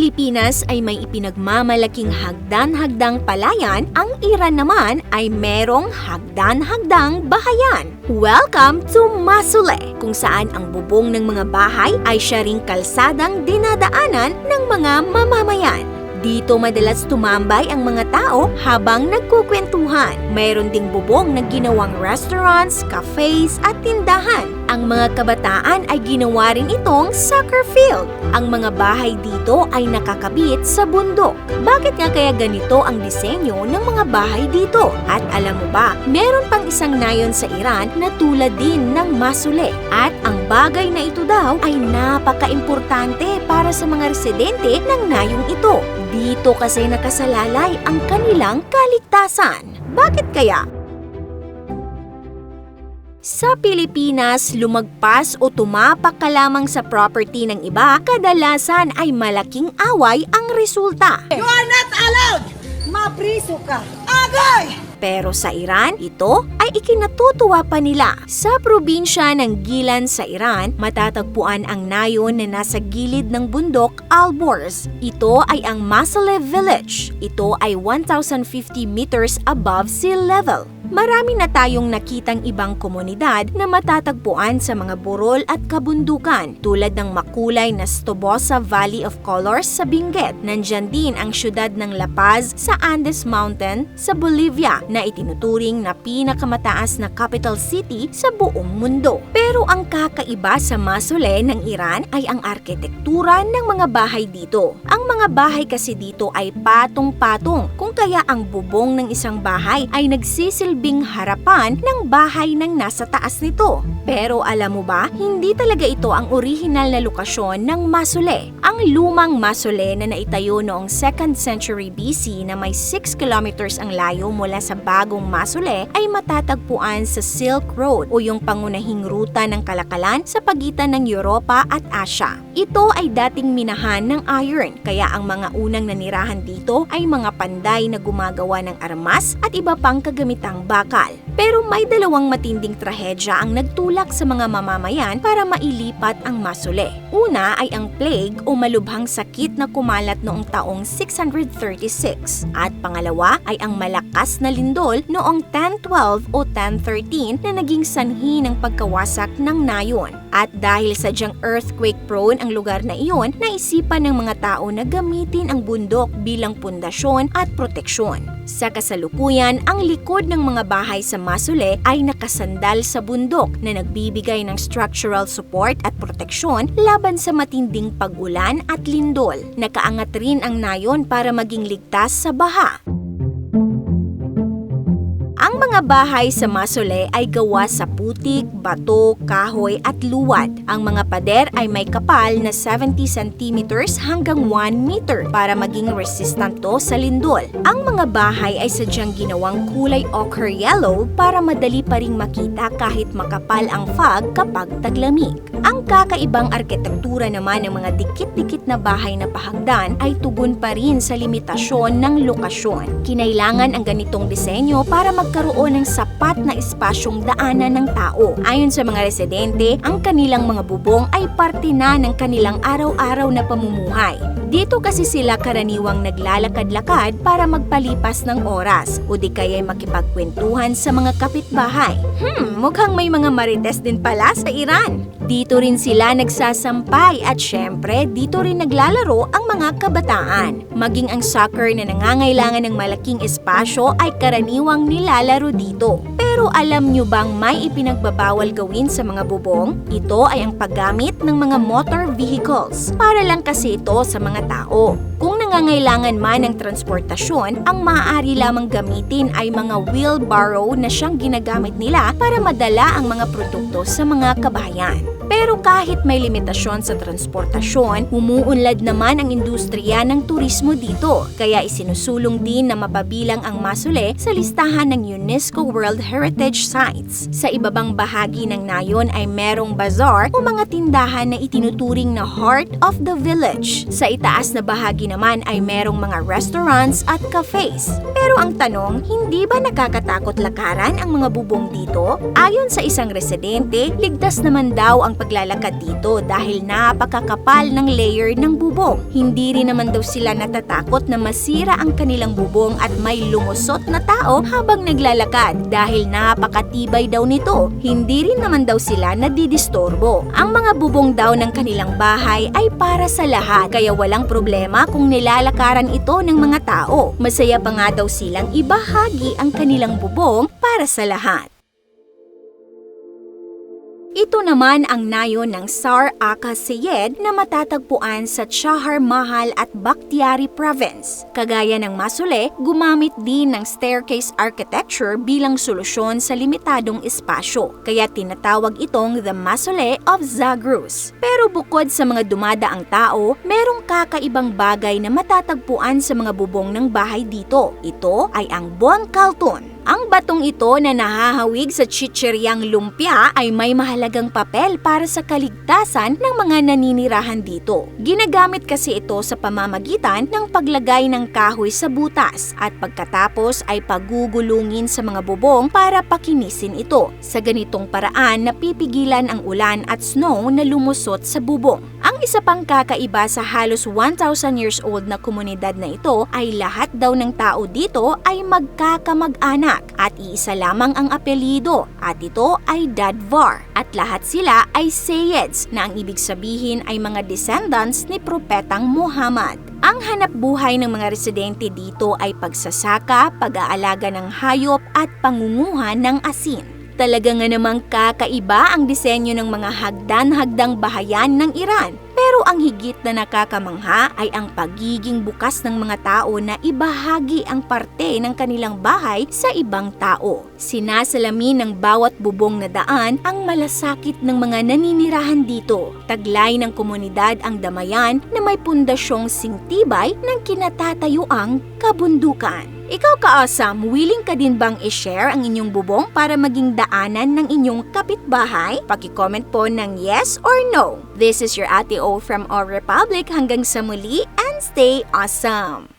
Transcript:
Pilipinas ay may ipinagmamalaking hagdan-hagdang palayan, ang Iran naman ay merong hagdan-hagdang bahayan. Welcome to Masule, kung saan ang bubong ng mga bahay ay siya ring kalsadang dinadaanan ng mga mamamayan. Dito madalas tumambay ang mga tao habang nagkukwentuhan. Mayroon ding bubong na ginawang restaurants, cafes at tindahan. Ang mga kabataan ay ginawa rin itong soccer field. Ang mga bahay dito ay nakakabit sa bundok. Bakit nga kaya ganito ang disenyo ng mga bahay dito? At alam mo ba, meron pang isang nayon sa Iran na tulad din ng Masule. At ang bagay na ito daw ay napaka-importante para sa mga residente ng nayong ito. Dito kasi nakasalalay ang kanilang kaligtasan. Bakit kaya? Sa Pilipinas, lumagpas o tumapak ka lamang sa property ng iba, kadalasan ay malaking away ang resulta. You are not allowed! Mapriso ka! Agay! Pero sa Iran, ito ay ikinatutuwa pa nila. Sa probinsya ng Gilan sa Iran, matatagpuan ang nayon na nasa gilid ng bundok Alborz. Ito ay ang Masule Village. Ito ay 1,050 meters above sea level. Marami na tayong nakitang ibang komunidad na matatagpuan sa mga burol at kabundukan tulad ng makulay na Stobosa Valley of Colors sa Benguet. Nandyan din ang syudad ng La Paz sa Andes Mountain sa Bolivia na itinuturing na pinakamataas na capital city sa buong mundo. Pero ang kakaiba sa Masule ng Iran ay ang arkitektura ng mga bahay dito. Ang mga bahay kasi dito ay patong-patong, kung kaya ang bubong ng isang bahay ay nagsisilbing harapan ng bahay ng nasa taas nito. Pero alam mo ba, hindi talaga ito ang orihinal na lokasyon ng Masule. Ang lumang Masule na naitayo noong 2nd century BC na may 6 kilometers ang layo mula sa bagong Masule ay matatagpuan sa Silk Road o yung pangunahing ruta ng kalakalan sa pagitan ng Europa at Asia. Ito ay dating minahan ng iron, kaya ang mga unang nanirahan dito ay mga panday na gumagawa ng armas at iba pang kagamitang bakal. Pero may dalawang matinding trahedya ang nagtulak sa mga mamamayan para mailipat ang Masule. Una ay ang plague o malubhang sakit na kumalat noong taong 636 at pangalawa ay ang malakas na lindol noong 1012 o 1013 na naging sanhi ng pagkawasak ng nayon. At dahil sadyang earthquake-prone ang lugar na iyon, naisipan ng mga tao na gamitin ang bundok bilang pundasyon at proteksyon. Sa kasalukuyan, ang likod ng mga bahay sa Masule ay nakasandal sa bundok na nagbibigay ng structural support at proteksyon laban sa matinding pag-ulan at lindol. Nakaangat rin ang nayon para maging ligtas sa baha. Ang mga bahay sa Masule ay gawa sa putik, bato, kahoy at luwad. Ang mga pader ay may kapal na 70 centimeters hanggang 1 meter para maging resistant to sa lindol. Ang mga bahay ay sadyang ginawang kulay ochre yellow para madali pa ring makita kahit makapal ang fog kapag taglamig. Ang kakaibang arkitektura naman ng mga dikit-dikit na bahay na pahagdan ay tugon pa rin sa limitasyon ng lokasyon. Kinailangan ang ganitong disenyo para magkaroon ng sapat na espasyong daanan ng tao. Ayon sa mga residente, ang kanilang mga bubong ay parte na ng kanilang araw-araw na pamumuhay. Dito kasi sila karaniwang naglalakad-lakad para magpalipas ng oras o di kaya'y makipagkwentuhan sa mga kapitbahay. Mukhang may mga marites din pala sa Iran. Dito rin sila nagsasampay at syempre dito rin naglalaro ang mga kabataan. Maging ang soccer na nangangailangan ng malaking espasyo ay karaniwang nilalaro dito. Pero alam nyo bang may ipinagbabawal gawin sa mga bubong? Ito ay ang paggamit ng mga motor vehicles. Para lang kasi ito sa mga tao. Kung nangangailangan man ng transportasyon, ang maaari lamang gamitin ay mga wheelbarrow na siyang ginagamit nila para madala ang mga produkto sa mga kabayan. Pero kahit may limitasyon sa transportasyon, umuunlad naman ang industriya ng turismo dito. Kaya isinusulong din na mapabilang ang Masule sa listahan ng UNESCO World Heritage Sites. Sa ibabang bahagi ng nayon ay merong bazaar o mga tindahan na itinuturing na heart of the village. Sa itaas na bahagi naman ay merong mga restaurants at cafes. Pero ang tanong, hindi ba nakakatakot lakaran ang mga bubong dito? Ayon sa isang residente, ligtas naman daw ang ang paglalakad dito dahil napakakapal ng layer ng bubong. Hindi rin naman daw sila natatakot na masira ang kanilang bubong at may lumusot na tao habang naglalakad dahil napakatibay daw nito. Hindi rin naman daw sila nadidistorbo. Ang mga bubong daw ng kanilang bahay ay para sa lahat kaya walang problema kung nilalakaran ito ng mga tao. Masaya pa nga daw silang ibahagi ang kanilang bubong para sa lahat. Ito naman ang nayon ng Tsar Aka Seyed na matatagpuan sa Chahar Mahal at Bakhtiari Province. Kagaya ng Masole, gumamit din ng staircase architecture bilang solusyon sa limitadong espasyo, kaya tinatawag itong the Masole of Zagros. Pero bukod sa mga dumadaang tao, merong kakaibang bagay na matatagpuan sa mga bubong ng bahay dito. Ito ay ang Bon Kalton. Ang batong ito na nahahawig sa chicheryang lumpia ay may mahalagang papel para sa kaligtasan ng mga naninirahan dito. Ginagamit kasi ito sa pamamagitan ng paglagay ng kahoy sa butas at pagkatapos ay pagugulungin sa mga bubong para pakinisin ito. Sa ganitong paraan, napipigilan ang ulan at snow na lumusot sa bubong. Ang isa pang kakaiba sa halos 1,000 years old na komunidad na ito ay lahat daw ng tao dito ay magkakamag-anak at iisa lamang ang apelyido at ito ay Dadvar at lahat sila ay Sayeds na ang ibig sabihin ay mga descendants ni Propetang Muhammad. Ang hanap buhay ng mga residente dito ay pagsasaka, pag-aalaga ng hayop at pangunguha ng asin. Talaga nga namang kakaiba ang disenyo ng mga hagdan-hagdang bahayan ng Iran. Pero ang higit na nakakamangha ay ang pagiging bukas ng mga tao na ibahagi ang parte ng kanilang bahay sa ibang tao. Sinasalamin ng bawat bubong na daan ang malasakit ng mga naninirahan dito. Taglay ng komunidad ang damayan na may pundasyong singtibay ng kinatatayuang kabundukan. Ikaw ka-awesome, willing ka din bang i-share ang inyong bubong para maging daanan ng inyong kapitbahay? Paki-comment po ng yes or no. This is your Ate O from Our Republic. Hanggang sa muli and stay awesome!